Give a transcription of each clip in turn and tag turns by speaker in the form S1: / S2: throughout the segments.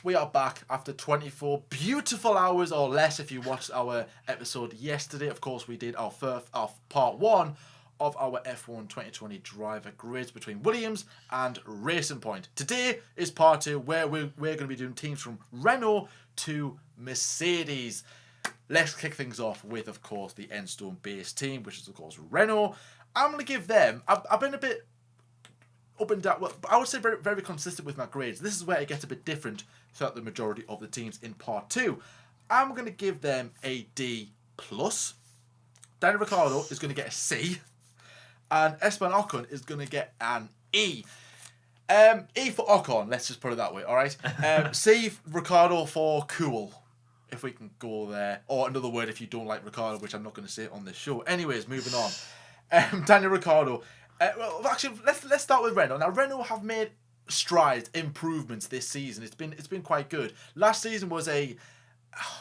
S1: we are back after 24 beautiful hours or less if you watched our episode yesterday. Of course, we did our part one of our F1 2020 driver grids between Williams and Racing Point. Today is part two where we're going to be doing teams from Renault to Mercedes. Let's kick things off with, of course, the Enstone base team, which is, of course, Renault. I'm going to give them... I've been a bit up and down. Well, I would say very, very consistent with my grades. This is where it gets a bit different throughout the majority of the teams in part two. I'm going to give them a D+. Daniel Ricciardo is going to get a C. And Esteban Ocon is going to get an E. E for Ocon, let's just put it that way, alright? C, Ricciardo for cool, if we can go there. Or another word if you don't like Ricciardo, which I'm not going to say on this show. Anyways, moving on. Daniel Ricciardo. Well, actually, let's start with Renault. Now, Renault have made strides, improvements this season. It's been quite good. Last season was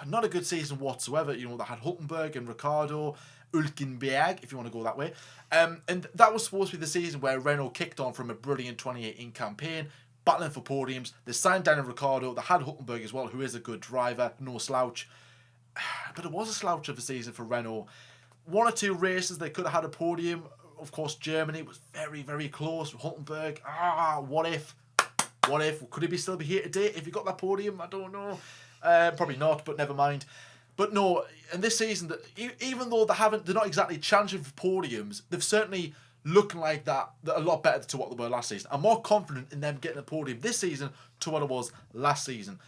S1: not a good season whatsoever. You know, they had Hulkenberg and Ricciardo, Hülkenberg, if you want to go that way. And that was supposed to be the season where Renault kicked on from a brilliant 2018 campaign, battling for podiums. They signed Daniel Ricciardo. They had Hulkenberg as well, who is a good driver, no slouch. But it was a slouch of a season for Renault. One or two races they could have had a podium. Of course, Germany was very, very close. Hulkenberg, what if? What if? Could he still be here today if he got that podium? I don't know. Probably not, but never mind. But no, in this season, even though they're not exactly challenging for podiums, they've certainly looking like that a lot better to what they were last season. I'm more confident in them getting a podium this season to what it was last season.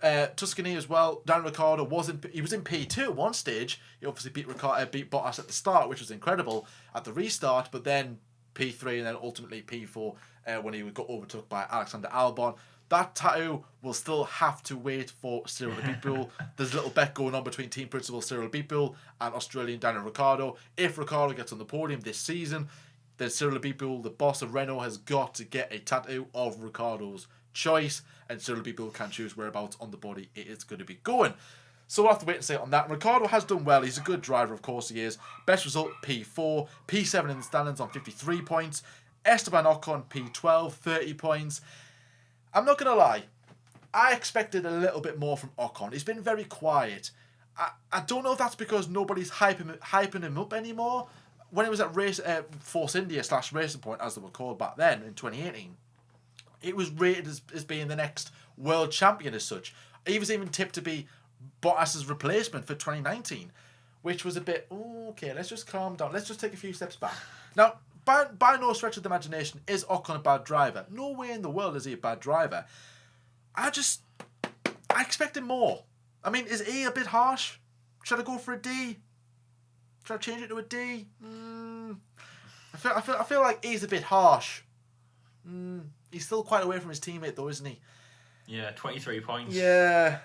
S1: Tuscany as well. Daniel Ricciardo was in P2 at one stage. He obviously beat Bottas at the start, which was incredible at the restart. But then P3 and then ultimately P4 when he got overtook by Alexander Albon. That tattoo will still have to wait for Cyril Abiteboul. There's a little bet going on between team principal Cyril Abiteboul and Australian Daniel Ricciardo. If Ricciardo gets on the podium this season, then Cyril Abiteboul, the boss of Renault, has got to get a tattoo of Ricciardo's choice, and Cyril Abiteboul can choose whereabouts on the body it is going to be going. So we'll have to wait and see on that. Ricciardo has done well. He's a good driver, of course he is. Best result, P4. P7 in the standings on 53 points. Esteban Ocon, P12, 30 points. I'm not going to lie. I expected a little bit more from Ocon. He's been very quiet. I don't know if that's because nobody's hyping him up anymore. When it was at Force India / Racing Point, as they were called back then in 2018, it was rated as being the next world champion as such. He was even tipped to be Bottas' replacement for 2019, which was a bit, okay, let's just calm down. Let's just take a few steps back. Now, by no stretch of the imagination, is Ocon a bad driver? No way in the world is he a bad driver. I expected more. I mean, is E a bit harsh? Should I go for a D? Should I change it to a D? I feel like E's a bit harsh. He's still quite away from his teammate though, isn't he?
S2: Yeah, 23 points.
S1: Yeah.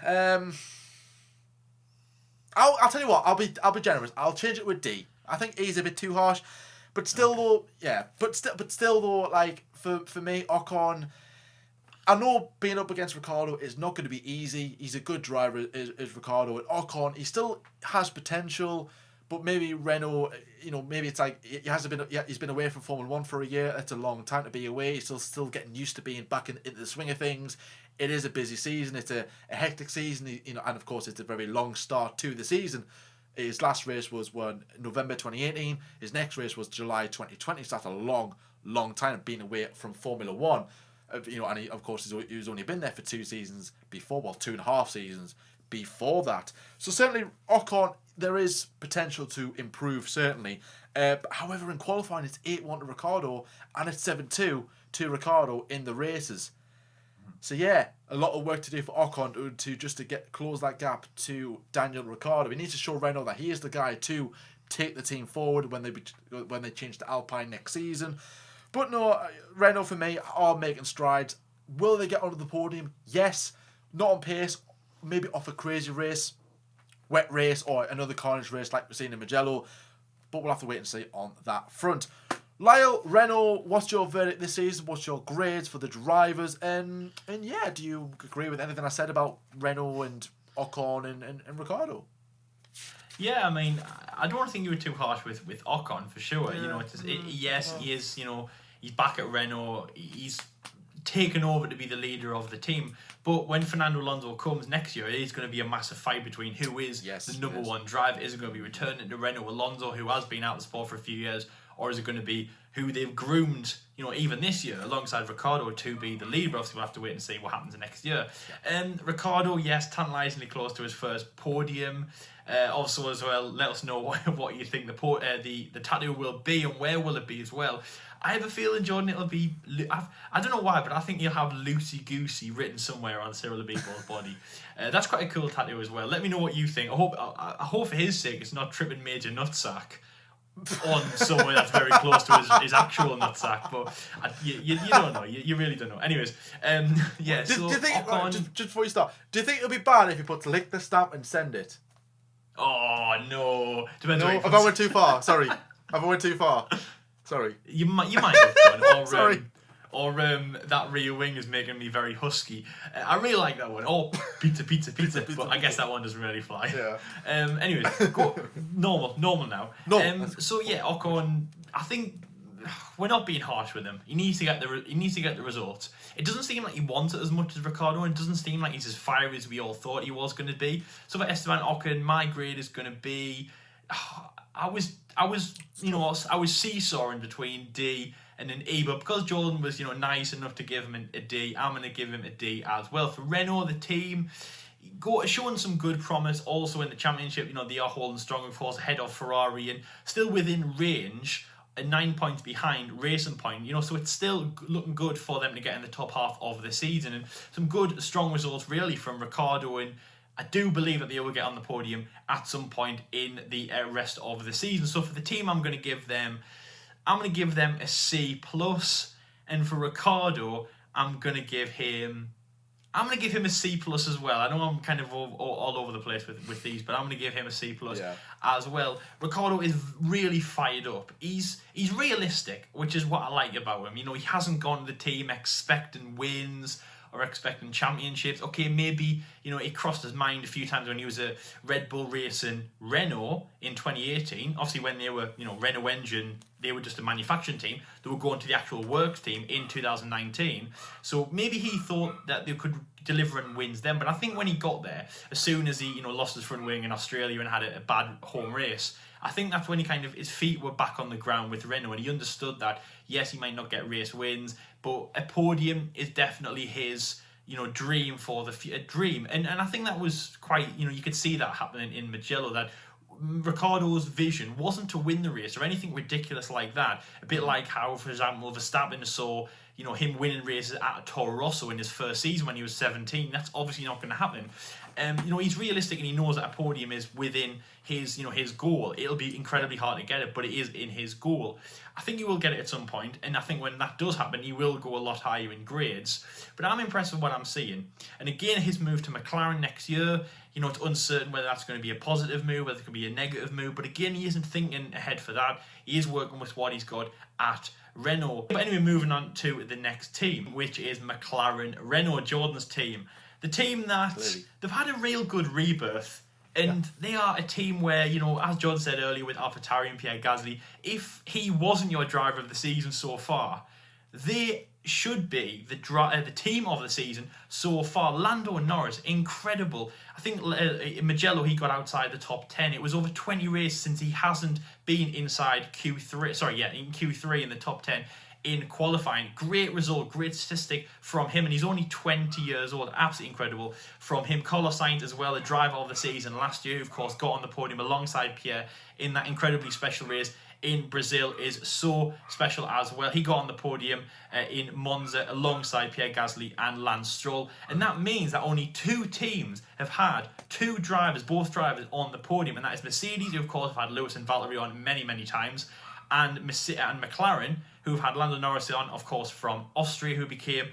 S1: I'll tell you what. I'll be generous. I'll change it to a D. I think E's a bit too harsh, but still though, yeah. But still though, like for me, Ocon. I know being up against Ricciardo is not going to be easy. He's a good driver, is Ricciardo. And Ocon, he still has potential. But maybe Renault, maybe it's like he's been away from Formula 1 for a year. That's a long time to be away. He's still getting used to being back into the swing of things. It is a busy season. It's a hectic season. And of course it's a very long start to the season. His last race was November 2018. His next race was July 2020. So that's a long, long time of being away from Formula 1. And he, of course, he's only been there for 2 seasons before, 2.5 seasons before that. So certainly Ocon, there is potential to improve, certainly. However, in qualifying, it's 8-1 to Ricciardo and it's 7-2 to Ricciardo in the races. So yeah, a lot of work to do for Ocon to close that gap to Daniel Ricciardo. He needs to show Renault that he is the guy to take the team forward when they change to Alpine next season. But no, Renault for me are making strides. Will they get onto the podium? Yes. Not on pace. Maybe off a crazy race, wet race, or another carnage race like we've seen in Mugello. But we'll have to wait and see on that front. Lyle, Renault, what's your verdict this season? What's your grades for the drivers? And yeah, do you agree with anything I said about Renault and Ocon and Ricciardo?
S2: Yeah, I mean, I don't think you were too harsh with Ocon for sure.
S1: Yeah.
S2: Yes, he is. He's back at Renault. He's taken over to be the leader of the team. But when Fernando Alonso comes next year, it is going to be a massive fight between who is the number one driver. Is it going to be returning to Renault Alonso, who has been out of the sport for a few years, or is it going to be who they've groomed, even this year, alongside Ricciardo to be the leader? Obviously, we'll have to wait and see what happens next year. Ricciardo, yes, tantalisingly close to his first podium. Also, as well, let us know what you think the tattoo will be and where will it be as well. I have a feeling, Jordan, it'll be... I don't know why, but I think you'll have Lucy Goosey written somewhere on Cyril Abiteboul's body. That's quite a cool tattoo as well. Let me know what you think. I hope for his sake it's not tripping Major Nutsack on someone that's very close to his actual nutsack, but you don't know. You really don't know. Anyways, yeah.
S1: Do you think, just before you start, do you think it'll be bad if you put lick the stamp and send it?
S2: Oh no!
S1: Depends. No, if I went too far. Sorry. If I went too far. Sorry.
S2: You might have done. Or,
S1: sorry.
S2: That rear wing is making me very husky. I really like that one. Oh, pizza. But I guess that one doesn't really fly.
S1: Yeah.
S2: Anyways, go normal now. So yeah, Ocon. I think we're not being harsh with him. He needs to get the results. It doesn't seem like he wants it as much as Ricciardo, and it doesn't seem like he's as fiery as we all thought he was going to be. So for Esteban Ocon, my grade is going to be. I was seesawing between D and an E, but because Jordan was nice enough to give him a D, I'm going to give him a D as well. For Renault, the team showing some good promise also in the championship. They are holding strong, of course, ahead of Ferrari and still within range, 9 points behind Racing Point. So it's still looking good for them to get in the top half of the season, and some good, strong results really from Ricciardo, and I do believe that they will get on the podium at some point in the rest of the season. So for the team, I'm going to give them a C plus, and for Ricciardo, I'm going to give him a C plus as well. I know I'm kind of all over the place with these, but I'm going to give him a C plus as well. Ricciardo is really fired up. He's realistic, which is what I like about him. He hasn't gone to the team expecting wins or expecting championships. Okay, maybe, it crossed his mind a few times when he was a Red Bull racing Renault in 2018. Obviously, when they were, Renault engine, they were just a manufacturing team. They were going to the actual works team in 2019. So maybe he thought that they could deliver and wins then. But I think when he got there, as soon as he, lost his front wing in Australia and had a bad home race, I think that's when his feet were back on the ground with Renault, and he understood that, yes, he might not get race wins, but a podium is definitely his, dream for the dream. And I think that was quite, you could see that happening in Mugello, that Ricciardo's vision wasn't to win the race or anything ridiculous like that. A bit like how, for example, Verstappen saw, him winning races at Toro Rosso in his first season when he was 17. That's obviously not going to happen. He's realistic and he knows that a podium is within his, his goal. It'll be incredibly hard to get it, but it is in his goal. I think he will get it at some point, and I think when that does happen, he will go a lot higher in grades. But I'm impressed with what I'm seeing. And again, his move to McLaren next year, it's uncertain whether that's going to be a positive move, whether it could be a negative move. But again, he isn't thinking ahead for that. He is working with what he's got at Renault. But anyway, moving on to the next team, which is McLaren Renault, Jordan's team. The team that they've had a real good rebirth, and they are a team where, as John said earlier with AlphaTauri and Pierre Gasly, if he wasn't your driver of the season so far, they should be the team of the season so far. Lando Norris, incredible. I think in Mugello he got outside the top 10. It was over 20 races since he hasn't been inside in Q3 in the top 10 in qualifying. Great result, great statistic from him, and he's only 20 years old. Absolutely incredible from him. Carlos Sainz as well, the driver of the season last year, of course, got on the podium alongside Pierre in that incredibly special race in Brazil, is so special as well. He got on the podium in Monza alongside Pierre Gasly and Lance Stroll, and that means that only two teams have had both drivers on the podium, and that is Mercedes, who of course have had Lewis and Valtteri on many, many times, and McLaren, who've had Lando Norris on, of course, from Austria, who became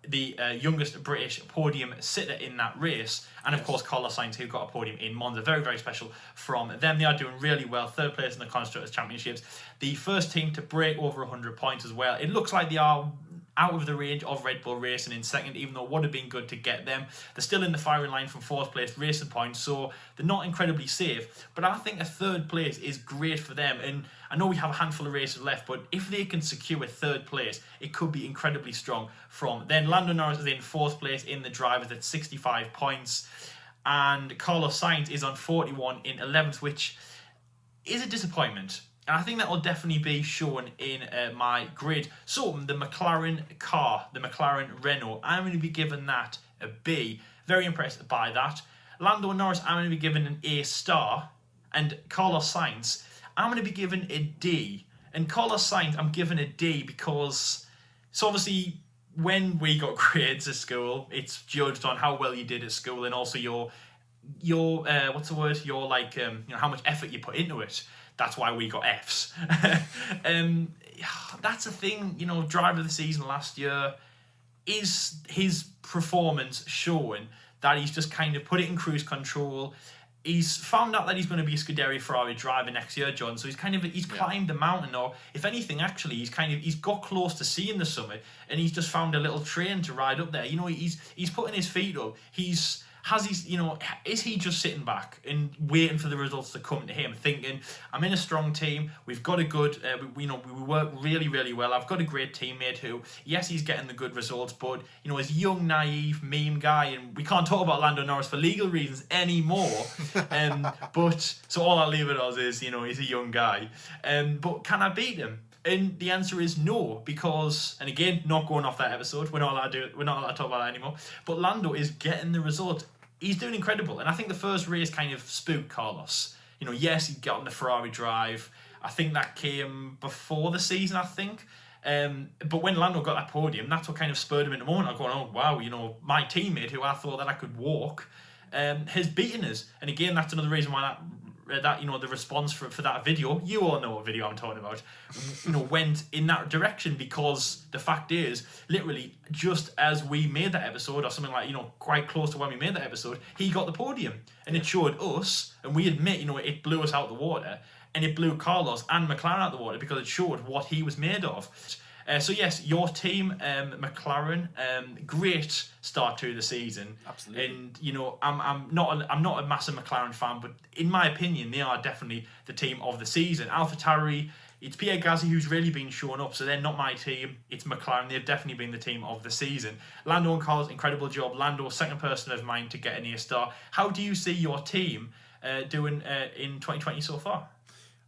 S2: the youngest British podium sitter in that race. And, of course, Carlos Sainz, who got a podium in Monza. Very, very special from them. They are doing really well. Third place in the Constructors' Championships. The first team to break over 100 points as well. It looks like they are out of the range of Red Bull Racing in second, even though it would have been good to get them. They're still in the firing line from fourth place Racing Point, so they're not incredibly safe. But I think a third place is great for them. And I know we have a handful of races left, but if they can secure a third place, it could be incredibly strong from then. Lando Norris is in fourth place in the drivers at 65 points. And Carlos Sainz is on 41 in 11th, which is a disappointment. And I think that will definitely be shown in my grid. So, the McLaren car, the McLaren Renault, I'm going to be giving that a B. Very impressed by that. Lando Norris, I'm going to be giving an A star. And Carlos Sainz, I'm going to be giving a D. And Carlos Sainz, I'm giving a D because it's obviously when we got grades at school, it's judged on how well you did at school and also your what's the word? Your how much effort you put into it. That's why we got Fs. That's a thing, driver of the season last year. Is his performance showing that he's just kind of put it in cruise control? He's found out that he's going to be a Scuderia Ferrari driver next year, John. So he's climbed the mountain, or if anything, actually, he's got close to seeing the summit, and he's just found a little train to ride up there. He's putting his feet up. Is he just sitting back and waiting for the results to come to him, thinking, I'm in a strong team, we've got a good, we work really, really well, I've got a great teammate who, yes, he's getting the good results, but, as young, naive, meme guy, and we can't talk about Lando Norris for legal reasons anymore, so all I'll leave it as is, he's a young guy, but can I beat him? And the answer is no, because, and again, not going off that episode, we're not allowed to talk about that anymore, but Lando is getting the result. He's doing incredible, and I think the first race kind of spooked Carlos. Yes, he got on the Ferrari drive. I think that came before the season, I think. But when Lando got that podium, that's what kind of spurred him in the moment. I'm going, oh, wow, my teammate, who I thought that I could walk, has beaten us. And again, that's another reason why the response for that video, you all know what video I'm talking about, went in that direction, because the fact is, literally, just as we made that episode, or something like, quite close to when we made that episode, he got the podium, and it showed us, and we admit, it blew us out the water, and it blew Carlos and McLaren out the water, because it showed what he was made of. So yes, your team, McLaren, great start to the season.
S1: Absolutely.
S2: And I'm not a massive McLaren fan, but in my opinion, they are definitely the team of the season. AlphaTauri, it's Pierre Gasly who's really been showing up, so they're not my team. It's McLaren. They've definitely been the team of the season. Lando and Carlos, incredible job. Lando, second person of mine to get an A star. How do you see your team doing in 2020 so far?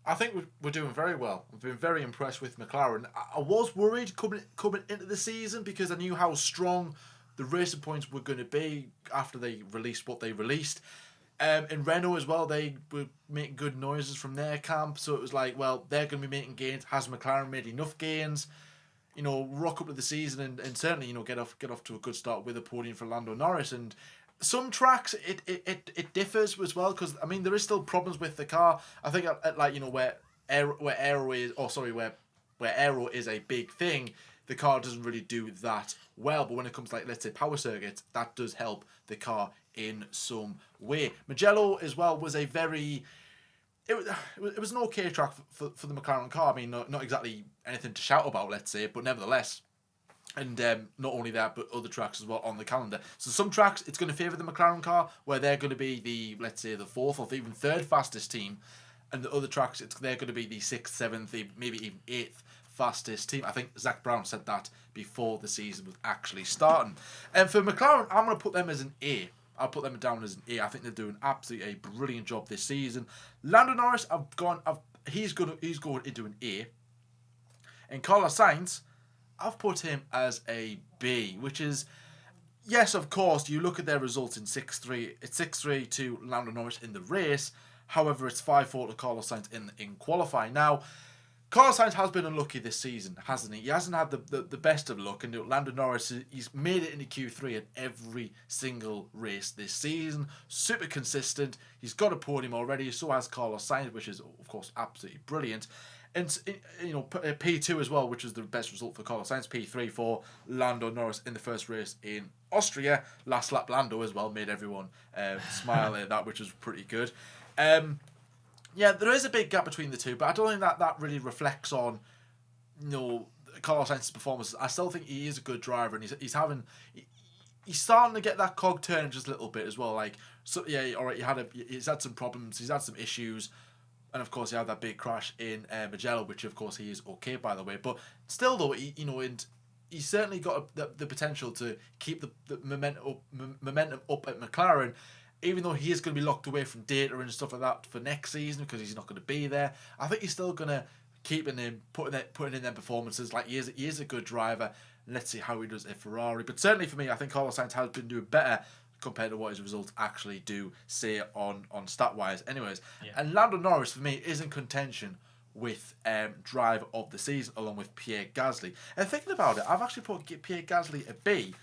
S1: I think we're doing very well. I've been very impressed with McLaren. I was worried coming into the season, because I knew how strong the Racing Points were going to be after they released what they released. In Renault as well, they were making good noises from their camp, so it was like, well, they're going to be making gains. Has McLaren made enough gains? Rock up to the season and certainly get off to a good start with a podium for Lando Norris. And some tracks it differs as well, because there is still problems with the car. I think where aero is a big thing, the car doesn't really do that well. But when it comes to, let's say, power circuits, that does help the car in some way. Mugello as well was a very it was an okay track for the McLaren car. Not exactly anything to shout about, let's say, but nevertheless. And not only that, but other tracks as well on the calendar. So some tracks, it's going to favour the McLaren car, where they're going to be let's say the fourth or even third fastest team. And the other tracks, they're going to be the sixth, seventh, maybe even eighth fastest team. I think Zach Brown said that before the season was actually starting. And for McLaren, I'm going to put them as an A. I'll put them down as an A. I think they're doing absolutely a brilliant job this season. Lando Norris, he's going into an A. And Carlos Sainz, I've put him as a B, which is, yes, of course, you look at their results in 6-3. It's 6-3 to Lando Norris in the race. However, it's 5-4 to Carlos Sainz in qualifying. Now, Carlos Sainz has been unlucky this season, hasn't he? He hasn't had the best of luck. And Lando Norris, he's made it into Q3 in every single race this season. Super consistent. He's got a podium already. So has Carlos Sainz, which is, of course, absolutely brilliant. And P2 as well, which was the best result for Carlos Sainz. P3 for Lando Norris in the first race in Austria. Last lap Lando as well made everyone smile at that, which was pretty good. Yeah, there is a big gap between the two, but I don't think that really reflects on Carlos Sainz's performances, I still think he is a good driver, and he's starting to get that cog turning just a little bit as well. Like, so yeah, all right, he's had some problems, he's had some issues, and of course he had that big crash in Mugello, which of course he is okay by the way. But still though, and he's certainly got the potential to keep the momentum up at McLaren. Even though he is going to be locked away from data and stuff like that for next season because he's not going to be there, I think he's still going to keep putting in their performances. Like he is a good driver. Let's see how he does at Ferrari. But certainly for me, I think Carlos Sainz has been doing better compared to what his results actually do say on stat-wise. Anyways, and Lando Norris for me is in contention with driver of the season along with Pierre Gasly. And thinking about it, I've actually put Pierre Gasly a B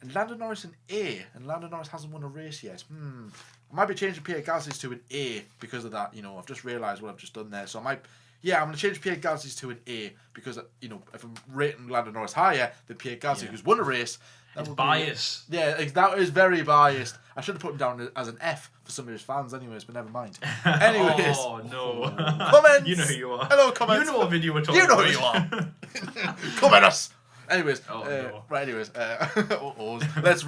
S1: and Lando Norris an A, and Lando Norris hasn't won a race yet. I might be changing Pierre Gasly's to an A because of that. I've just realised what I've just done there. So I'm going to change Pierre Gasly's to an A because, if I'm rating Lando Norris higher than Pierre Gasly, who's won a race...
S2: It's bias.
S1: That is very biased. I should have put him down as an F for some of his fans anyways, but never mind. Anyways.
S2: Oh, no.
S1: Comments!
S2: You know who you are.
S1: Hello, comments.
S2: You know what video we're talking about.
S1: You know who you are. Come at us. Anyways,
S2: no.
S1: Right. Anyways, let's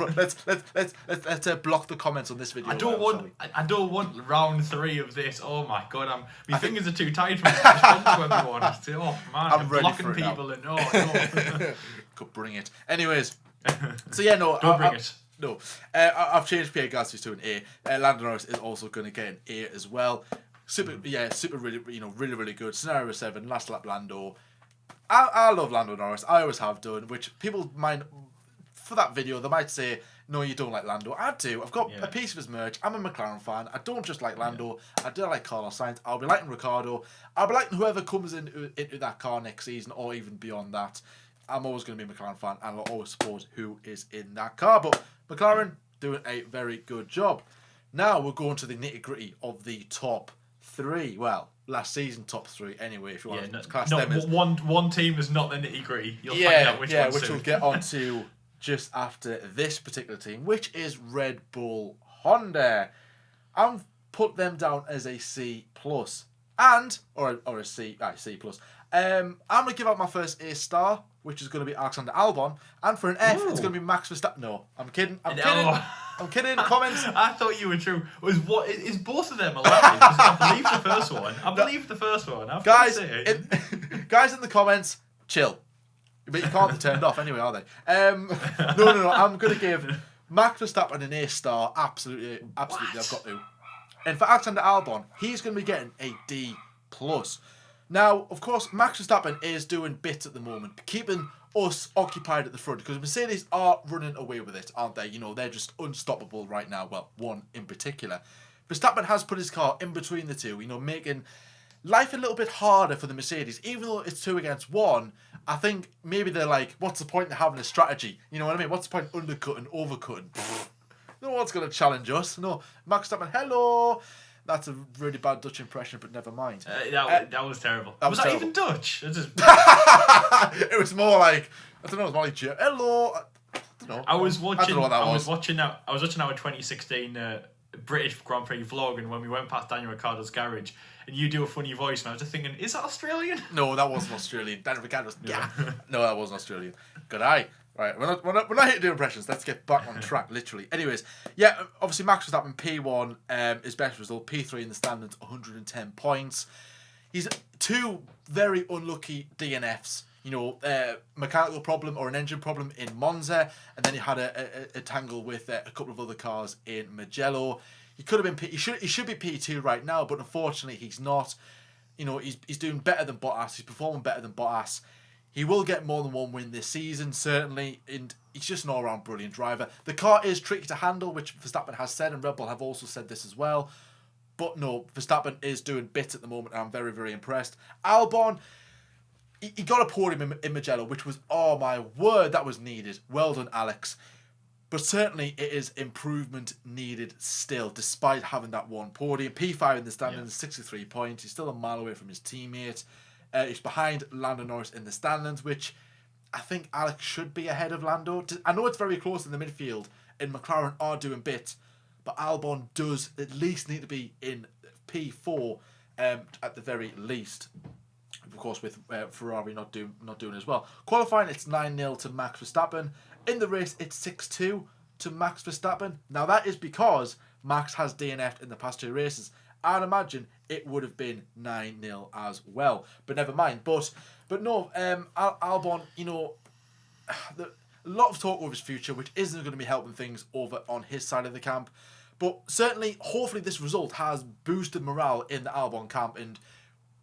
S1: block the comments on this video.
S2: I don't want round 3 of this. Oh my god, my fingers are too tight to respond to everyone. Oh man, I'm
S1: blocking
S2: people and no.
S1: Could bring it. Anyways, so yeah, no,
S2: don't bring it.
S1: No, I've changed Pierre Gasly to an A. Lando Norris is also going to get an A as well. Super, really, really good. Scenario 7, last lap Lando. I love Lando Norris. I always have done, which people might, for that video, they might say, no, you don't like Lando. I do. I've got a piece of his merch. I'm a McLaren fan. I don't just like Lando. I do like Carlos Sainz. I'll be liking Ricciardo. I'll be liking whoever comes into that car next season or even beyond that. I'm always going to be a McLaren fan and I'll always support who is in that car. But McLaren doing a very good job. Now we're going to the nitty-gritty of the top 3. Well, last season top 3 anyway, if you want to class them as...
S2: One team is not the nitty-gritty. You'll find out which one
S1: which
S2: soon.
S1: We'll get on to just after this particular team, which is Red Bull Honda. I've put them down as a C+, or a C plus. I'm going to give out my first A star, which is going to be Alexander Albon, and for an F, it's going to be Max Verstappen. No, I'm kidding. I'm kidding. Comments.
S2: I thought you were true. Is both of them alive? I believe the first one.
S1: Guys in the comments, chill. But you can't be turned off anyway, are they? No. I'm going to give Max Verstappen an A star. Absolutely, I've got to. And for Alexander Albon, he's going to be getting a D+. Now, of course, Max Verstappen is doing bits at the moment, keeping us occupied at the front, because Mercedes are running away with it, aren't they? They're just unstoppable right now. Well, one in particular. Verstappen has put his car in between the two, making life a little bit harder for the Mercedes. Even though it's 2 against 1, I think maybe they're like, what's the point of having a strategy? You know what I mean? What's the point of undercutting, overcutting? No one's going to challenge us. No, Max Verstappen, hello. That's a really bad Dutch impression, but never mind.
S2: That was terrible. Was that even Dutch?
S1: It was more like, I don't know, it was more like, hello. I don't know.
S2: I was watching.
S1: I don't know what that was.
S2: I was watching our 2016 British Grand Prix vlog, and when we went past Daniel Ricciardo's garage, and you do a funny voice, and I was just thinking, is that Australian?
S1: No, that wasn't Australian. Daniel Ricciardo's No, that wasn't Australian. Good eye. Right, we're not here to do impressions. Let's get back on track, literally. Anyways, obviously Max Verstappen, P1, his best result. P3 in the standings, 110 points. He's 2 very unlucky DNFs. Mechanical problem or an engine problem in Monza, and then he had a tangle with a couple of other cars in Mugello. He could have been he should be P2 right now, but unfortunately he's not. He's doing better than Bottas. He's performing better than Bottas. He will get more than 1 win this season, certainly, and he's just an all-round brilliant driver. The car is tricky to handle, which Verstappen has said, and Red Bull have also said this as well. But no, Verstappen is doing bits at the moment, and I'm very, very impressed. Albon, he got a podium in Mugello, which was, oh my word, that was needed. Well done, Alex. But certainly it is improvement needed still, despite having that 1 podium. P5 in the standings, 63 points. He's still a mile away from his teammate. He's behind Lando Norris in the standings, which I think Alex should be ahead of Lando. I know it's very close in the midfield, and McLaren are doing bits, but Albon does at least need to be in P4 at the very least. of course, with Ferrari not doing as well. Qualifying, it's 9-0 to Max Verstappen. In the race, it's 6-2 to Max Verstappen. Now, that is because Max has DNF'd in the past 2 races. I'd imagine it would have been 9-0 as well. But never mind. But no, Albon, a lot of talk over his future, which isn't going to be helping things over on his side of the camp. But certainly, hopefully, this result has boosted morale in the Albon camp. And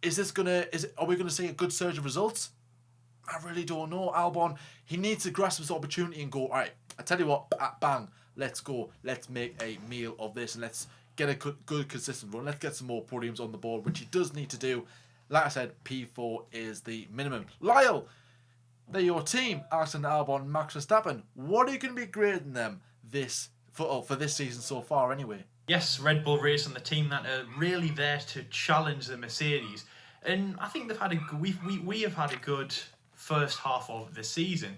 S1: are we gonna see a good surge of results? I really don't know. Albon, he needs to grasp this opportunity and go, all right, I tell you what, bang, let's go. Let's make a meal of this and let's get a good consistent run. Let's get some more podiums on the board, which he does need to do. Like I said, P4 is the minimum. Lyle, they're your team. Alexander Albon, Max Verstappen. What are you going to be grading them for this season so far anyway?
S2: Yes, Red Bull Racing, the team that are really there to challenge the Mercedes. And I think we have had a good first half of the season.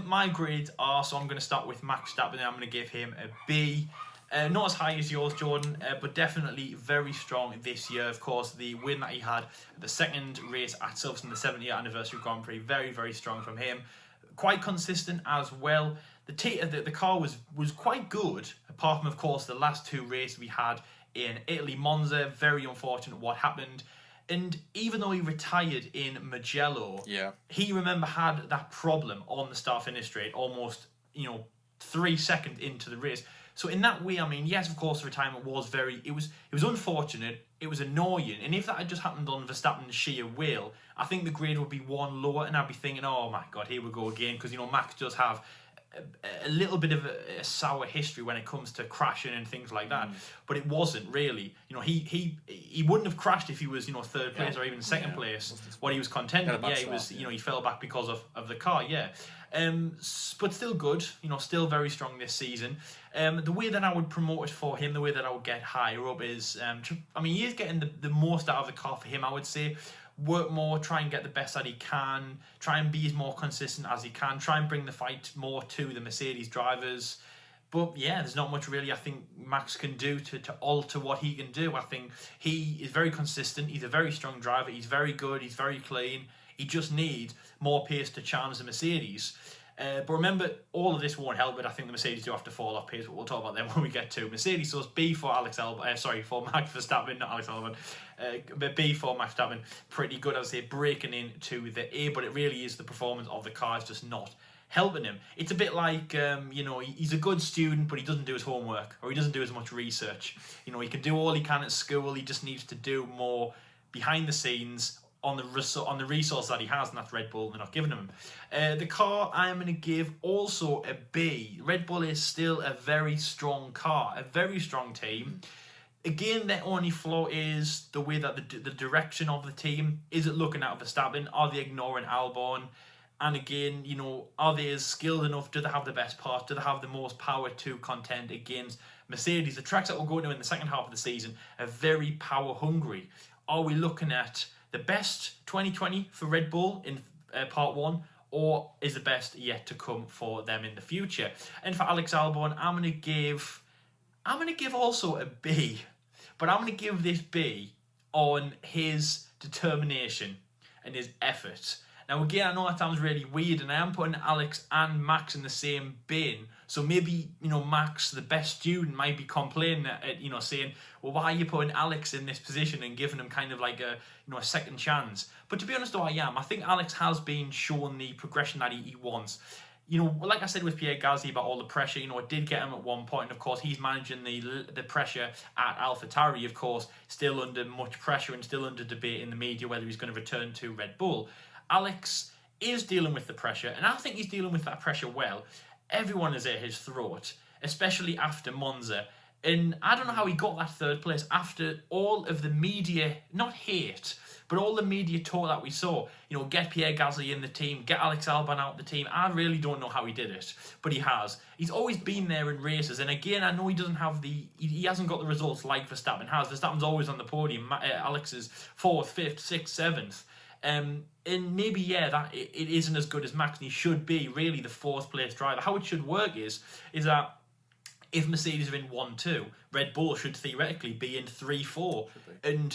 S2: My grades are, so I'm going to start with Max Verstappen and I'm going to give him a B. Not as high as yours, Jordan, but definitely very strong this year. Of course, the win that he had at the second race at Silverstone, the 70th anniversary Grand Prix, very, very strong from him. Quite consistent as well. The car was quite good, apart from, of course, the last 2 races we had in Italy, Monza. Very unfortunate what happened. And even though he retired in Mugello, he, remember, had that problem on the start-finish straight almost, 3 seconds into the race. So in that way, I mean, yes, of course, the retirement was it was unfortunate, it was annoying, and if that had just happened on Verstappen's sheer will, I think the grade would be 1 lower, and I'd be thinking, oh my God, here we go again, because, Max does have a little bit of a sour history when it comes to crashing and things like that, but it wasn't really. He wouldn't have crashed if he was, third place or even second place. What he was contending, he was, he fell back because of the car, but still good, still very strong this season. The way that I would promote it for him, the way that I would get higher up is, he is getting the most out of the car for him, I would say. Work more, try and get the best that he can, try and be as more consistent as he can, try and bring the fight more to the Mercedes drivers. But there's not much really I think Max can do to alter what he can do. I think he is very consistent, he's a very strong driver, he's very good, he's very clean. He just needs more pace to challenge the Mercedes. But remember, all of this won't help it. I think the Mercedes do have to fall off pace, but we'll talk about them when we get to Mercedes. So it's B for for Max Verstappen, not Alex Albon. But B for Max Verstappen, pretty good, as I say, breaking into the A, but it really is the performance of the car is just not helping him. It's a bit like, he's a good student, but he doesn't do his homework, or he doesn't do as much research. He can do all he can at school, he just needs to do more behind the scenes, on the resource that he has, and that's Red Bull. They're not giving him. The car I'm going to give also a B. Red Bull is still a very strong car, a very strong team. Again, their only flaw is the way that the direction of the team. Is it looking at Verstappen? Are they ignoring Albon? And again, are they as skilled enough? Do they have the best parts? Do they have the most power to contend against Mercedes? The tracks that we're going to in the second half of the season are very power hungry. Are we looking at the best 2020 for Red Bull in part 1, or is the best yet to come for them in the future? And for Alex Albon, I'm going to give also a B, but I'm going to give this B on his determination and his effort. Now again, I know that sounds really weird, and I am putting Alex and Max in the same bin. So maybe, Max, the best student, might be complaining at saying, well, why are you putting Alex in this position and giving him kind of like a second chance? But to be honest, though, I think Alex has been shown the progression that he wants. Like I said with Pierre Gasly about all the pressure, it did get him at one point. And of course, he's managing the pressure at AlphaTauri, of course, still under much pressure and still under debate in the media whether he's going to return to Red Bull. Alex is dealing with the pressure, and I think he's dealing with that pressure well. Everyone is at his throat, especially after Monza. And I don't know how he got that third place after all of the media, not hate, but all the media talk that we saw. Get Pierre Gasly in the team, get Alex Albon out the team. I really don't know how he did it, but he has. He's always been there in races. And again, I know he doesn't have he hasn't got the results like Verstappen has. Verstappen's always on the podium. Alex is 4th, 5th, 6th, 7th. And maybe, that it isn't as good as Max, and he should be really the 4th place driver. How it should work is that If Mercedes are in 1-2, Red Bull should theoretically be in 3-4. And,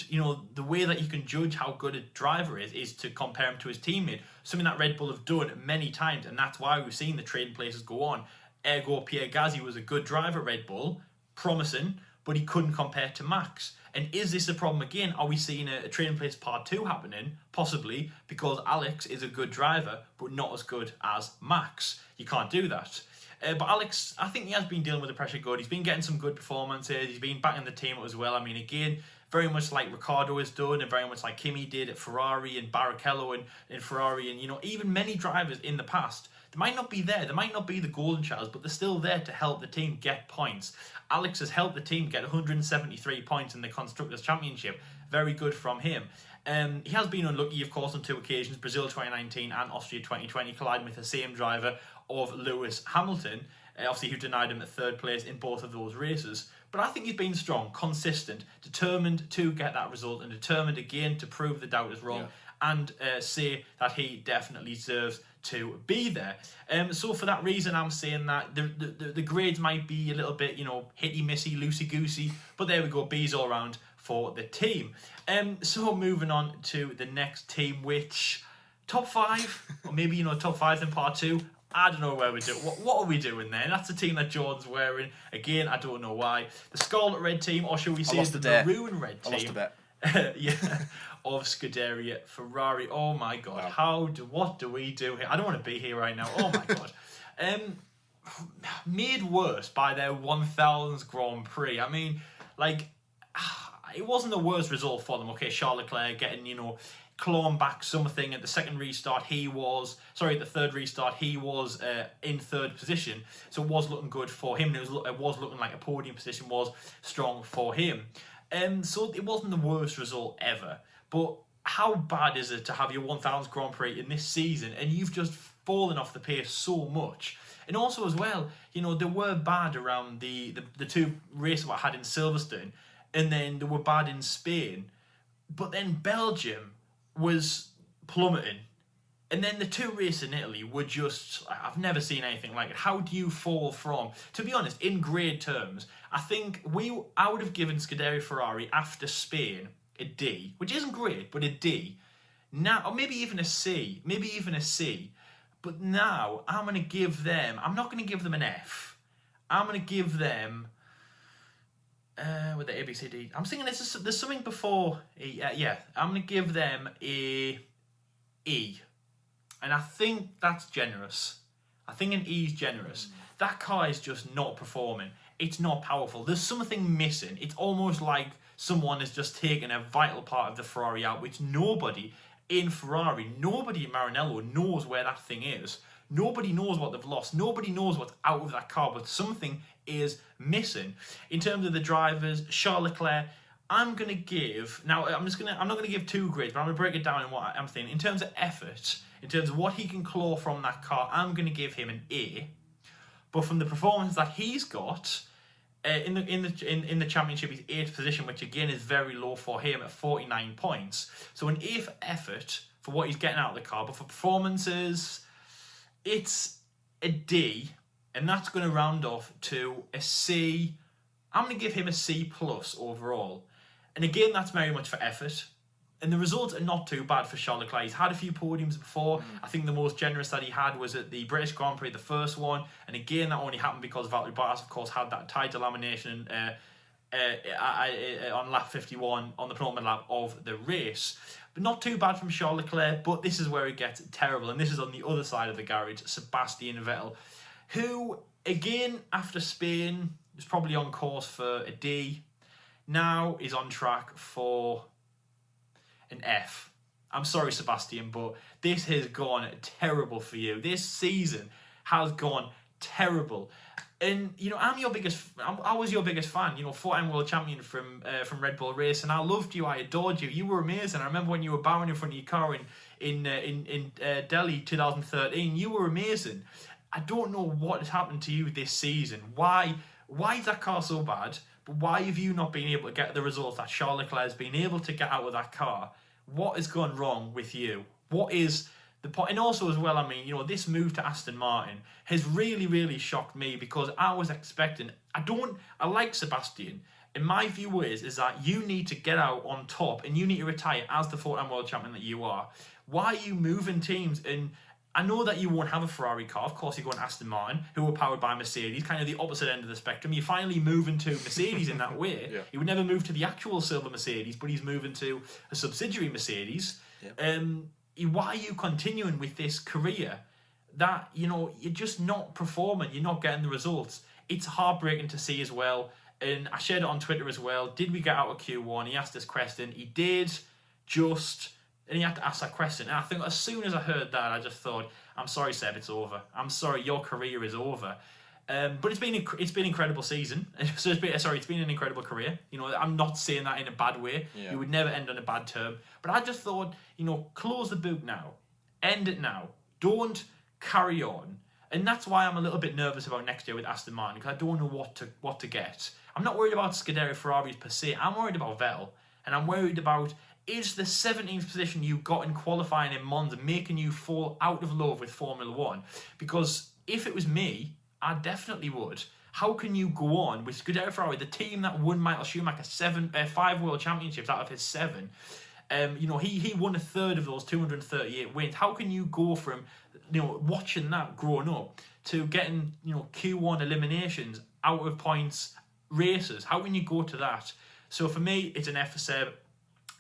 S2: the way that you can judge how good a driver is to compare him to his teammate. Something that Red Bull have done many times, and that's why we've seen the trading places go on. Ergo, Pierre Gasly was a good driver at Red Bull, promising, but he couldn't compare to Max. And is this a problem again? Are we seeing a trading place part 2 happening? Possibly, because Alex is a good driver, but not as good as Max. You can't do that. But Alex, I think he has been dealing with the pressure good. He's been getting some good performances. He's been back in the team as well. I mean, again, very much like Ricciardo has done, and very much like Kimi did at Ferrari, and Barrichello in Ferrari, and even many drivers in the past. They might not be there. They might not be the golden childs, but they're still there to help the team get points. Alex has helped the team get 173 points in the Constructors' Championship. Very good from him. He has been unlucky, of course, on 2 occasions, Brazil 2019 and Austria 2020, colliding with the same driver of Lewis Hamilton, obviously who denied him at 3rd place in both of those races. But I think he's been strong, consistent, determined to get that result, and determined again to prove the doubters wrong, and say that he definitely deserves to be there. So for that reason, I'm saying that the grades might be a little bit, hitty-missy, loosey-goosey, but there we go, B's all round for the team. So moving on to the next team, which top 5, or maybe top 5 in part 2. I don't know where we're doing. What are we doing there? And that's the team that Jordan's wearing. Again, I don't know why. The Scarlet Red team, or should we say the Maroon Red team?
S1: I lost a bet.
S2: Of Scuderia Ferrari. Oh my God!
S1: Wow.
S2: What do we do here? I don't want to be here right now. Oh my God! Made worse by their 1000th Grand Prix. I mean, it wasn't the worst result for them. Okay, Charles Leclerc getting clawing back something at the second restart. The 3rd restart, he was in 3rd position, so it was looking good for him. It was looking like a podium position was strong for him. So it wasn't the worst result ever. But how bad is it to have your 1000th Grand Prix in this season and you've just fallen off the pace so much? And also as well, they were bad around the 2 races I had in Silverstone, and then they were bad in Spain. But then Belgium was plummeting. And then the 2 races in Italy were just, I've never seen anything like it. How do you fall from, to be honest, in grade terms, I think I would have given Scuderia Ferrari after Spain a D, which isn't great, but a D. Now, or maybe even a C. But now, I'm not going to give them an F. I'm going to give them, with the A, B, C, D. I'm thinking there's something before E. I'm going to give them a E. And I think that's generous. I think an E is generous. That car is just not performing. It's not powerful. There's something missing. It's almost like someone has just taken a vital part of the Ferrari out, which nobody in Ferrari, nobody in Maranello knows where that thing is. Nobody knows what they've lost. Nobody knows what's out of that car, but something is missing. In terms of the drivers, Charles Leclerc, I'm not going to give 2 grades, but I'm going to break it down in what I'm thinking. In terms of effort, in terms of what he can claw from that car, I'm going to give him an A. But from the performance that he's got in the championship, he's 8th position, which again is very low for him at 49 points. So an A for effort for what he's getting out of the car, but for performances, it's a D, and that's going to round off to a C. I'm going to give him a C+ overall. And again, that's very much for effort. And the results are not too bad for Charles Leclerc. He's had a few podiums before. I think the most generous that he had was at the British Grand Prix, the first one. And again, that only happened because Valtteri Bottas, of course, had that tight elimination on lap 51 on the penultimate lap of the race. But not too bad from Charles Leclerc, but this is where it gets terrible. And this is on the other side of the garage, Sebastian Vettel, who, again, after Spain, was probably on course for a D. Now is on track for an F. I'm sorry, Sebastian, but this has gone terrible for you. This season has gone terrible. And, I was your biggest fan, 4-time world champion from Red Bull Race, and I loved you, I adored you. You were amazing. I remember when you were bowing in front of your car in Delhi 2013, you were amazing. I don't know what has happened to you this season. Why is that car so bad? But why have you not been able to get the results that Charles Leclerc has been able to get out of that car? What has gone wrong with you? What is And also as well, I mean, this move to Aston Martin has really, really shocked me because I was expecting. I like Sebastian. And my view is that you need to get out on top and you need to retire as the 4-time world champion that you are. Why are you moving teams? And I know that you won't have a Ferrari car. Of course, you're going to Aston Martin, who are powered by Mercedes, kind of the opposite end of the spectrum. You're finally moving to Mercedes in that way.
S1: Yeah.
S2: He would never move to the actual silver Mercedes, but he's moving to a subsidiary Mercedes.
S1: Yeah.
S2: Why are you continuing with this career that, you're just not performing, you're not getting the results? It's heartbreaking to see as well. And I shared it on Twitter as well. Did we get out of Q1? He asked this question. He did, and he had to ask that question. And I think as soon as I heard that, I just thought, I'm sorry, Seb, it's over. I'm sorry, your career is over. But it's been an incredible season. So it's been an incredible career. I'm not saying that in a bad way.
S1: Yeah.
S2: You would never end on a bad term. But I just thought, close the book now. End it now. Don't carry on. And that's why I'm a little bit nervous about next year with Aston Martin, because I don't know what to get. I'm not worried about Scuderia Ferraris per se. I'm worried about Vettel. And I'm worried about, is the 17th position you got in qualifying in Monza making you fall out of love with Formula One? Because if it was me, I definitely would. How can you go on with Scuderia Ferrari, the team that won Michael Schumacher 5 world championships out of his 7? He won a third of those 238 wins. How can you go from watching that growing up to getting Q1 eliminations out of points races? How can you go to that? So for me, it's an F for Seb.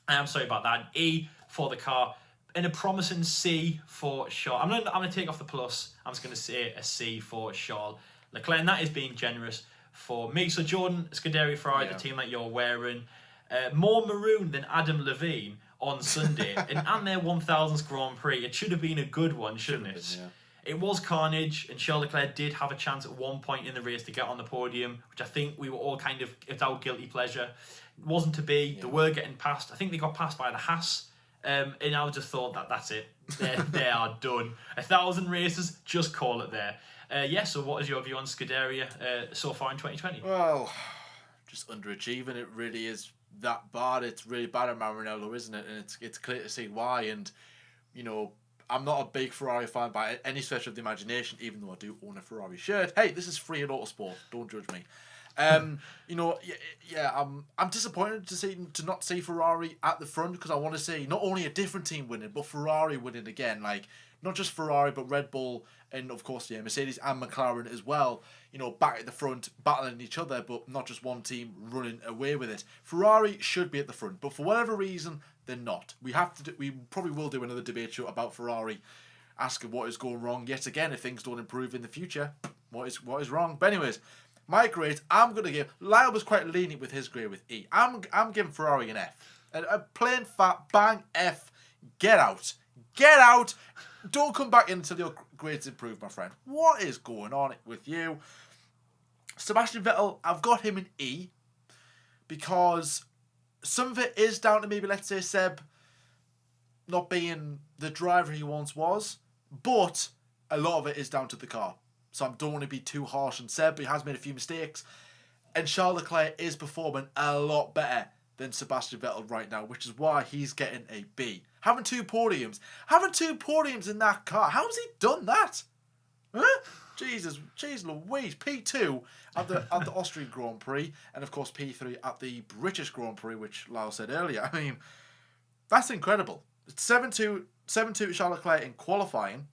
S2: I'm sorry about that. An E for the car. And a promising C for Charles. I'm gonna take off the plus. I'm just gonna say a C for Charles Leclerc. And that is being generous for me. So Jordan, Scuderia Ferrari, the team that you're wearing, more maroon than Adam Levine on Sunday, and their 1000th Grand Prix. It should have been a good one, shouldn't it? It was carnage, and Charles Leclerc did have a chance at one point in the race to get on the podium, which I think we were all kind of, it's our guilty pleasure. It wasn't to be. Yeah. They were getting passed. I think they got passed by the Haas. And I just thought that's it. They are done. 1,000 races, just call it there. So what is your view on Scuderia so far in 2020?
S1: Well, just underachieving. It really is that bad. It's really bad at Maranello, isn't it? And it's clear to see why. And, I'm not a big Ferrari fan by any stretch of the imagination, even though I do own a Ferrari shirt. Hey, this is free at Autosport. Don't judge me. I'm disappointed to not see Ferrari at the front, because I want to see not only a different team winning, but Ferrari winning again. Like, not just Ferrari, but Red Bull and, of course, Mercedes and McLaren as well, back at the front, battling each other, but not just one team running away with it. Ferrari should be at the front, but for whatever reason, they're not. We probably will do another debate show about Ferrari, asking what is going wrong yet again if things don't improve in the future. What is wrong? But anyways, my grade, I'm going to give... Lyle was quite lenient with his grade with E. I'm giving Ferrari an F. A plain fat bang F. Get out. Get out. Don't come back in until your grades improve, my friend. What is going on with you? Sebastian Vettel, I've got him an E, because some of it is down to maybe, let's say, Seb not being the driver he once was, but a lot of it is down to the car. So I don't want to be too harsh on Seb, but he has made a few mistakes. And Charles Leclerc is performing a lot better than Sebastian Vettel right now, which is why he's getting a B. Having two podiums in that car. How has he done that? Huh? Jesus Louise. P2 at the Austrian Grand Prix, and of course P3 at the British Grand Prix, which Lyle said earlier. I mean, that's incredible. It's 7-2 to Charles Leclerc in qualifying,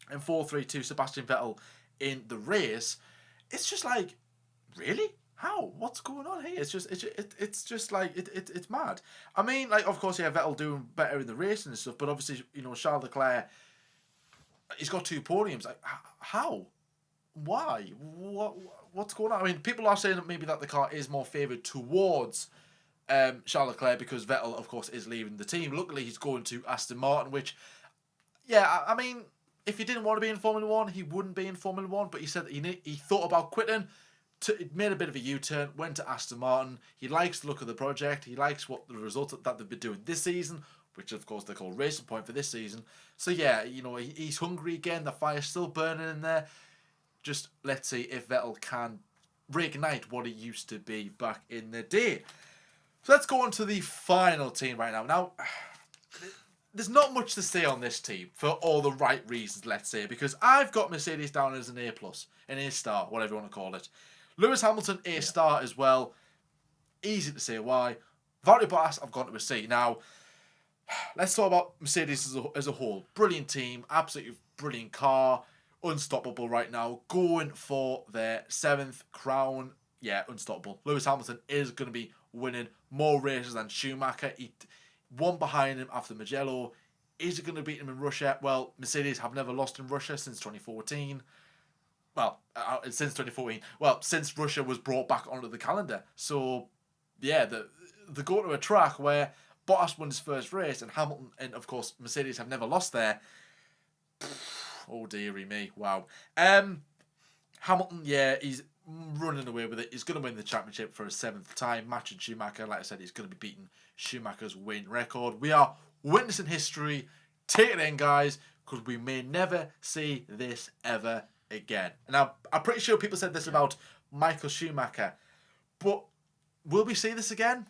S1: and 4-3 to Sebastian Vettel in the race. It's just like, really? How? What's going on here? It's just like it's mad. I mean, like, of course, Vettel doing better in the racing and stuff, but obviously, Charles Leclerc, he's got two podiums. Like, how? Why? What's going on? I mean, people are saying that maybe that the car is more favoured towards Charles Leclerc, because Vettel, of course, is leaving the team. Luckily, he's going to Aston Martin, which, I mean, if he didn't want to be in Formula 1, he wouldn't be in Formula 1, but he said that he thought about quitting, made a bit of a U-turn, went to Aston Martin. He likes the look of the project. He likes what the results that they've been doing this season, which, of course, they call Racing Point for this season. So, he's hungry again. The fire's still burning in there. Just let's see if Vettel can reignite what he used to be back in the day. So let's go on to the final team right now. Now, there's not much to say on this team for all the right reasons, let's say, because I've got Mercedes down as an A+, an A star, whatever you want to call it. Lewis Hamilton, A star as well. Easy to say why. Valtteri Bottas, I've gone to a C. Now, let's talk about Mercedes as a whole. Brilliant team, absolutely brilliant car, unstoppable right now, going for their 7th crown. Yeah, unstoppable. Lewis Hamilton is going to be winning more races than Schumacher. He one behind him after Mugello. Is he going to beat him in Russia? Well, Mercedes have never lost in Russia since 2014. Well, since 2014. Well, since Russia was brought back onto the calendar. So, yeah, they go to a track where Bottas won his first race and Hamilton and, of course, Mercedes have never lost there. Oh, dearie me. Wow. Hamilton, yeah, he's running away with it. He's going to win the championship for a 7th time. Matching Schumacher, like I said, he's going to be beating Schumacher's win record. We are witnessing history. Take it in, guys, because we may never see this ever again. Now, I'm pretty sure people said this about Michael Schumacher, but will we see this again?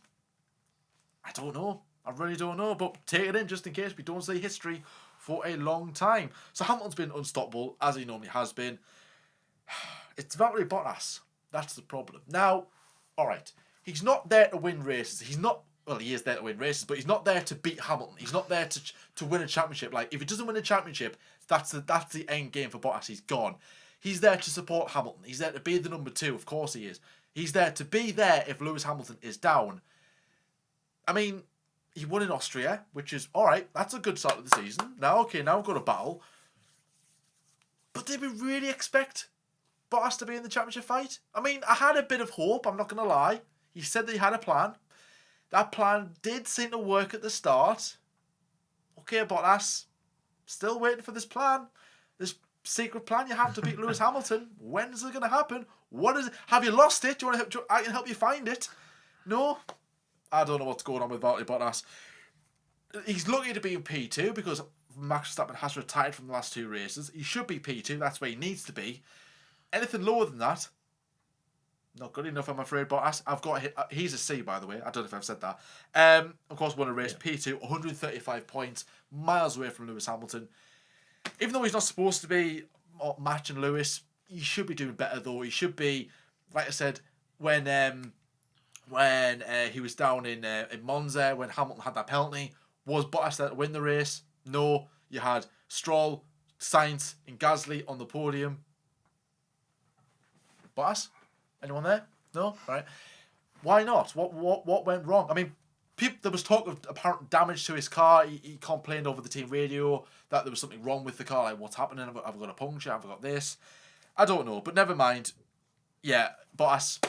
S1: I don't know. I really don't know, but take it in just in case we don't see history for a long time. So Hamilton's been unstoppable, as he normally has been. It's Valtteri Bottas. That's the problem. Now, all right, he's not there to win races. He's not. Well, he is there to win races, but he's not there to beat Hamilton. He's not there to win a championship. Like, if he doesn't win a championship, that's the end game for Bottas. He's gone. He's there to support Hamilton. He's there to be the number 2. Of course he is. He's there to be there if Lewis Hamilton is down. I mean, he won in Austria, which is, all right, that's a good start of the season. Now we've got a battle. But did we really expect Bottas to be in the championship fight? I mean, I had a bit of hope, I'm not going to lie. He said that he had a plan. That plan did seem to work at the start. Okay, Bottas, still waiting for this plan. This secret plan you have to beat Lewis Hamilton. When's it going to happen? What is it? Have you lost it? Do you want to? I can help you find it. No? I don't know what's going on with Valtteri Bottas. He's lucky to be in P2 because Max Verstappen has retired from the last 2 races. He should be P2. That's where he needs to be. Anything lower than that, not good enough, I'm afraid. Bottas, I've got he's a C, by the way. I don't know if I've said that. Of course, won a race, P2, 135 points, miles away from Lewis Hamilton. Even though he's not supposed to be matching Lewis, he should be doing better, though. He should be, like I said, when he was down in Monza, when Hamilton had that penalty, was Bottas there to win the race? No. You had Stroll, Sainz, and Gasly on the podium. Bottas? Anyone there? No? Right. Why not? What went wrong? I mean, there was talk of apparent damage to his car. He complained over the team radio that there was something wrong with the car. Like, what's happening? I've got a puncture. I've got this. I don't know, but never mind. Yeah, Bottas,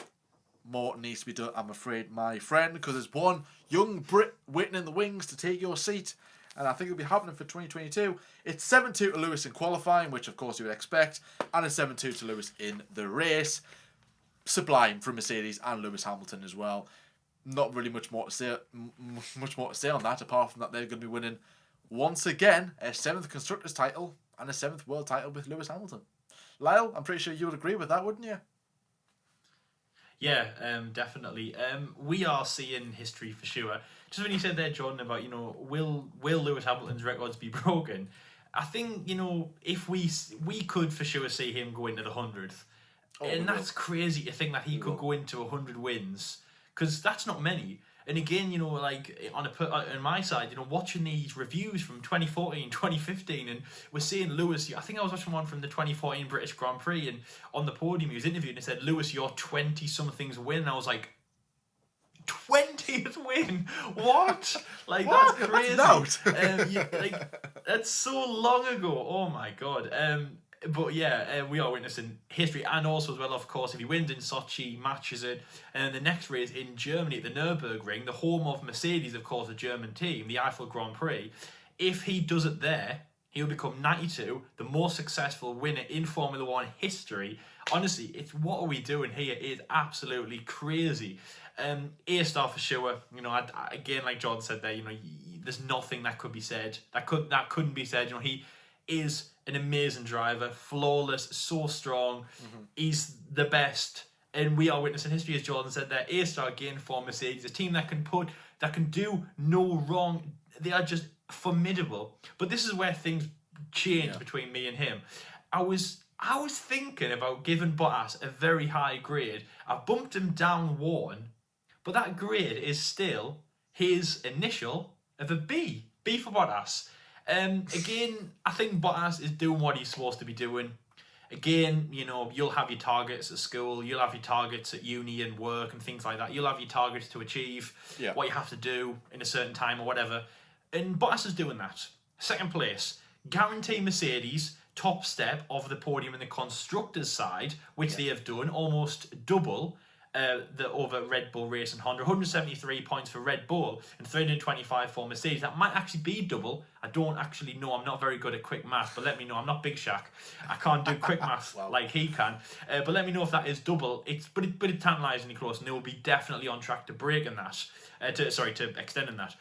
S1: more needs to be done, I'm afraid, my friend, because there's one young Brit waiting in the wings to take your seat, and I think it'll be happening for 2022. It's 7-2 to Lewis in qualifying, which of course you would expect, and a 7-2 to Lewis in the race. Sublime from Mercedes and Lewis Hamilton as well. Not really much more to say on that, apart from that they're going to be winning once again a 7th constructors title and a 7th world title with Lewis Hamilton. Lyle, I'm pretty sure you would agree with that, wouldn't you?
S2: Yeah, definitely. We are seeing history for sure. Just when you said there, Jordan, about, will Lewis Hamilton's records be broken? I think, if we could for sure see him go into the 100th. And that's crazy to think that he could go into 100 wins, because that's not many. And again, like on my side, watching these reviews from 2014, 2015, and we're seeing Lewis. I think I was watching one from the 2014 British Grand Prix, and on the podium he was interviewed and it said, "Lewis, your 20-somethings win." And I was like, 20th win? What? Like,
S1: what?
S2: That's crazy.
S1: That's
S2: that's so long ago. Oh my god. But yeah, we are witnessing history, and also as well, of course, if he wins in Sochi, matches it, and the next race in Germany at the Nürburgring, the home of Mercedes, of course, a German team, the Eiffel Grand Prix. If he does it there, he'll become 92, the most successful winner in Formula One history. Honestly, it's what are we doing here? It is absolutely crazy. A-star for sure. Again, like Jordan said there, there's nothing that could be said. That couldn't be said. He is an amazing driver, flawless, so strong. Mm-hmm. He's the best, and we are witnessing history, as Jordan said there. A-star again for Mercedes, a team that can do no wrong. They are just formidable. But this is where things change between me and him. I was thinking about giving Bottas a very high grade. I've bumped him down one, but that grade is still his initial of a B. B for Bottas. Again, I think Bottas is doing what he's supposed to be doing. Again, you'll have your targets at school, you'll have your targets at uni and work and things like that. You'll have your targets to achieve what you have to do in a certain time or whatever. And Bottas is doing that. Second place, guarantee Mercedes top step of the podium in the constructors side, which they have done, almost double over Red Bull Racing Honda. 173 points for Red Bull and 325 for Mercedes. That might actually be double. I don't actually know. I'm not very good at quick math, but let me know. I'm not Big Shaq. I can't do quick math like he can. But let me know if that is double. But it's tantalisingly close, and they will be definitely on track to breaking that. To extending that.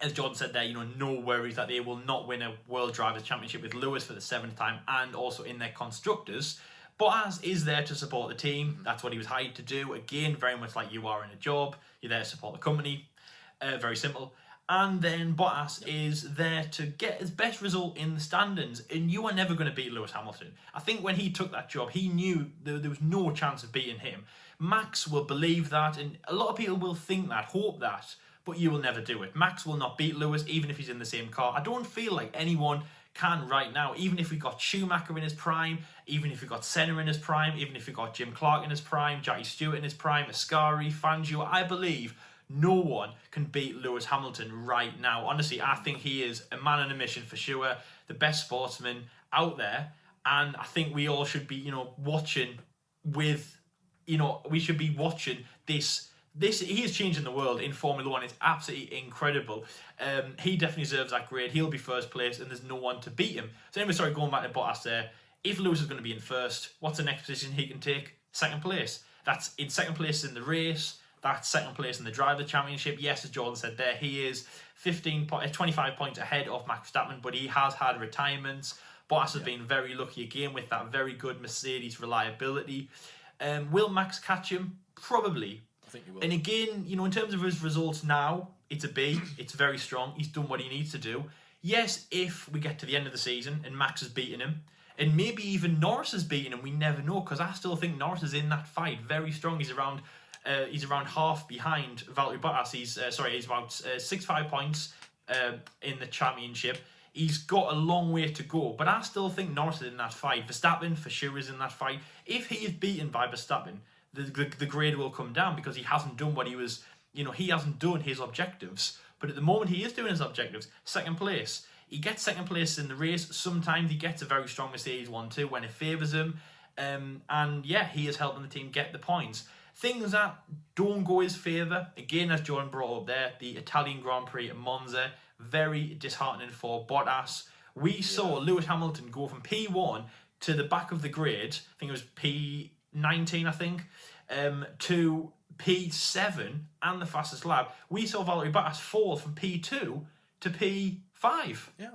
S2: As Jordan said there, no worries that they will not win a World Drivers' Championship with Lewis for the 7th time and also in their constructors. Bottas is there to support the team. That's what he was hired to do. Again, very much like you are in a job. You're there to support the company. Very simple. And then Bottas is there to get his best result in the standings. And you are never going to beat Lewis Hamilton. I think when he took that job, he knew there was no chance of beating him. Max will believe that, and a lot of people will think that, hope that, but you will never do it. Max will not beat Lewis, even if he's in the same car. I don't feel like anyone can right now, even if we got Schumacher in his prime, even if we got Senna in his prime, even if we got Jim Clark in his prime, Jackie Stewart in his prime, Ascari, Fangio, I believe no one can beat Lewis Hamilton right now. Honestly, I think he is a man on a mission for sure, the best sportsman out there, and I think we all should be, watching with, we should be watching this. He is changing the world in Formula One. It's absolutely incredible. He definitely deserves that grade. He'll be first place, and there's no one to beat him. So anyway, going back to Bottas there. If Lewis is going to be in first, what's the next position he can take? Second place. That's in second place in the race. That's second place in the Driver Championship. Yes, as Jordan said there, he is 25 points ahead of Max Verstappen, but he has had retirements. Bottas has been very lucky again with that very good Mercedes reliability. Will Max catch him? Probably. And again, in terms of his results now, it's a B. It's very strong. He's done what he needs to do. Yes, if we get to the end of the season and Max has beaten him, and maybe even Norris has beaten him, we never know, because I still think Norris is in that fight, very strong. He's around half behind Valtteri Bottas. He's about 65 points in the championship. He's got a long way to go, but I still think Norris is in that fight. Verstappen for sure is in that fight. If he is beaten by Verstappen, the grade will come down because he hasn't done what he was, he hasn't done his objectives. But at the moment he is doing his objectives. Second place. He gets second place in the race. Sometimes he gets a very strong Mercedes 1-2 when it favours him. He is helping the team get the points. Things that don't go his favour, again, as Jordan brought up there, the Italian Grand Prix at Monza, very disheartening for Bottas. We saw Lewis Hamilton go from P1 to the back of the grid, I think it was P19, to P7 and the fastest lap. We saw Valtteri Bottas fall from P2 to P5.
S1: Yeah.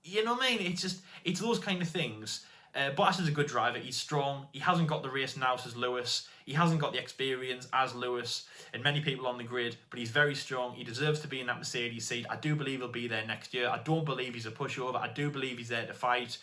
S2: You know what I mean? It's those kind of things. Bottas is a good driver. He's strong. He hasn't got the race nous as Lewis. He hasn't got the experience as Lewis and many people on the grid, but he's very strong. He deserves to be in that Mercedes seat. I do believe he'll be there next year. I don't believe he's a pushover. I do believe he's there to fight.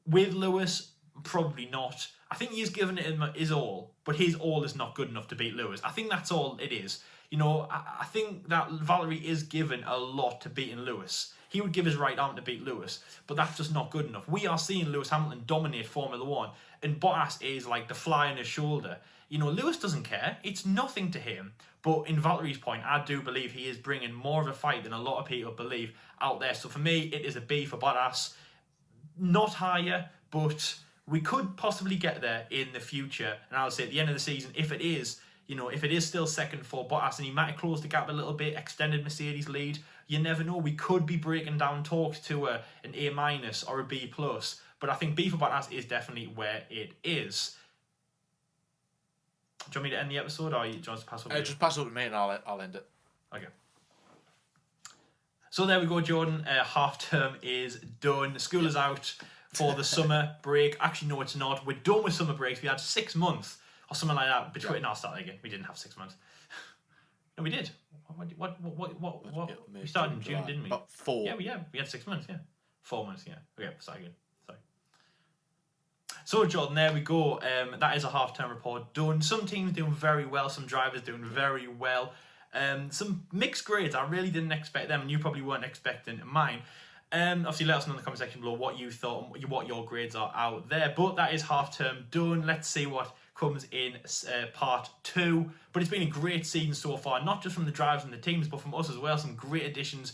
S2: With Lewis, probably not. I think he's given it his all, but his all is not good enough to beat Lewis. I think that's all it is. I think that Valtteri is given a lot to beating Lewis. He would give his right arm to beat Lewis, but that's just not good enough. We are seeing Lewis Hamilton dominate Formula One, and Bottas is like the fly on his shoulder. Lewis doesn't care. It's nothing to him. But in Valtteri's point, I do believe he is bringing more of a fight than a lot of people believe out there. So for me, it is a B for Bottas. Not higher, but we could possibly get there in the future. And I would say at the end of the season, if it is still second for Bottas and he might have closed the gap a little bit, extended Mercedes lead, you never know. We could be breaking down talks to an A- or a B+. But I think B for Bottas is definitely where it is. Do you want me to end the episode, or do you want to pass over?
S1: Just pass over to me and I'll end it.
S2: Okay. So there we go, Jordan. Half term is done. School is out for the summer break. Actually, no, it's not. We're done with summer breaks. We had 6 months or something like that between. No, I'll start again. We didn't have 6 months. No, we did. What? We started in June, didn't we?
S1: About 4.
S2: Yeah, we had 6 months. Yeah, 4 months. Yeah. Okay, sorry. So Jordan, there we go. That is a half-term report done. Some teams doing very well, some drivers doing very well. Some mixed grades. I really didn't expect them, and you probably weren't expecting mine. Obviously, let us know in the comment section below what you thought and what your grades are out there. But that is half-term done. Let's see what comes in part 2. But it's been a great season so far, not just from the drivers and the teams, but from us as well. Some great additions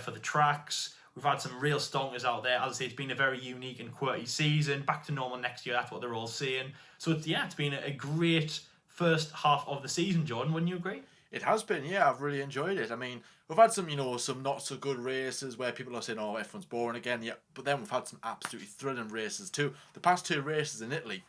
S2: for the tracks. We've had some real stonkers out there. As I say, it's been a very unique and quirky season. Back to normal next year, that's what they're all saying. So, it's been a great first half of the season, Jordan. Wouldn't you agree?
S1: It has been, yeah. I've really enjoyed it. I mean, we've had some, some not so good races where people are saying, oh, F1's boring again. Yeah, but then we've had some absolutely thrilling races too. The past 2 races in Italy,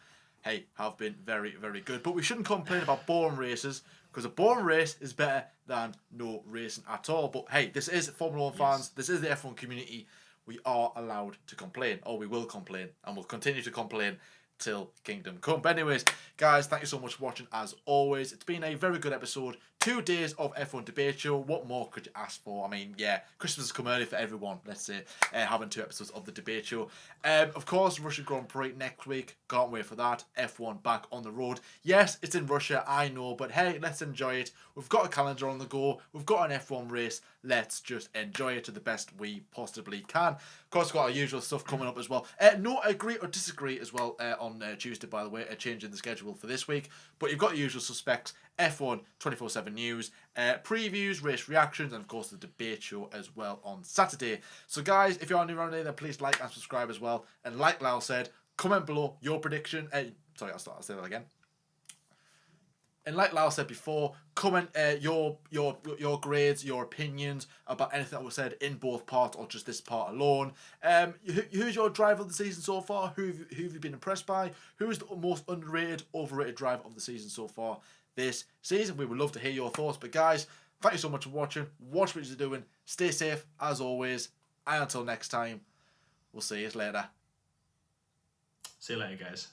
S1: have been very, very good. But we shouldn't complain about boring races, because a boring race is better than no racing at all. But hey, this is Formula 1 fans. This is the F1 community. We are allowed to complain, or we will complain, and we'll continue to complain till kingdom come. But anyways, guys, thank you so much for watching as always. It's been a very good episode. 2 days of F1 debate show. What more could you ask for? I mean, yeah, Christmas has come early for everyone, let's say, having 2 episodes of the debate show. Of course, Russia Grand Prix next week. Can't wait for that. F1 back on the road. Yes, it's in Russia, I know, but hey, let's enjoy it. We've got a calendar on the go. We've got an F1 race. Let's just enjoy it to the best we possibly can. Of course, we've got our usual stuff coming up as well. No agree or disagree as well on Tuesday, by the way, changing the schedule for this week. But you've got the usual suspects. F1 24/7 news, previews, race reactions, and of course the debate show as well on Saturday. So guys, if you're new around here, then please like and subscribe as well. And like Lyle said, comment below your prediction. I'll say that again. And like Lyle said before, comment your grades, your opinions about anything that was said in both parts or just this part alone. Who's your driver of the season so far? Who have you been impressed by? Who is the most underrated, overrated driver of the season so far this season? We would love to hear your thoughts. But guys, thank you so much for watching. Watch what you're doing. Stay safe as always. And until next time, we'll see you later.
S2: See you later, guys.